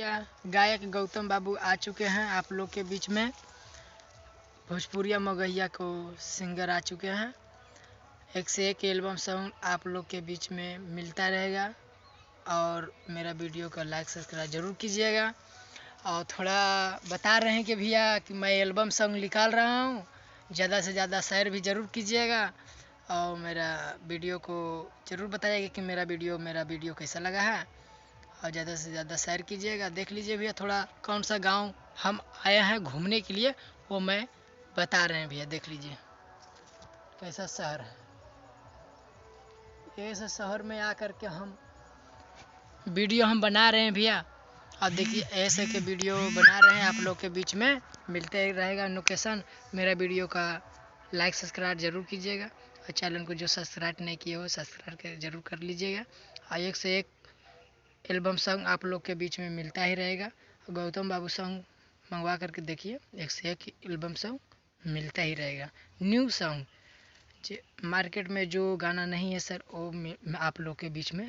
या गायक गौतम बाबू आ चुके हैं आप लोग के बीच में। भोजपुरिया मगहिया को सिंगर आ चुके हैं। एक से एक एल्बम सॉन्ग आप लोग के बीच में मिलता रहेगा और मेरा वीडियो का लाइक सब्सक्राइब ज़रूर कीजिएगा। और थोड़ा बता रहे हैं कि भैया कि मैं एल्बम सॉन्ग निकाल रहा हूँ, ज़्यादा से ज़्यादा शेयर भी ज़रूर कीजिएगा और मेरा वीडियो को ज़रूर बताइएगा कि मेरा वीडियो कैसा लगा है और ज़्यादा से ज़्यादा शेयर कीजिएगा। देख लीजिए भैया थोड़ा कौन सा गांव हम आए हैं घूमने के लिए वो मैं बता रहे हैं भैया। देख लीजिए कैसा शहर है। ऐसे शहर में आकर के हम वीडियो बना रहे हैं भैया। अब देखिए ऐसे के वीडियो बना रहे हैं आप लोग के बीच में मिलते ही रहेगा लोकेशन। मेरा वीडियो का लाइक सब्सक्राइब ज़रूर कीजिएगा और चैनल को जो सब्सक्राइब नहीं किए हो सब्सक्राइब ज़रूर कर लीजिएगा। और एक से एक एल्बम सॉन्ग आप लोग के बीच में मिलता ही रहेगा। गौतम बाबू सॉन्ग मंगवा करके देखिए, एक से एक एल्बम सॉन्ग मिलता ही रहेगा। न्यू सॉन्ग मार्केट में जो गाना नहीं है सर वो आप लोग के बीच में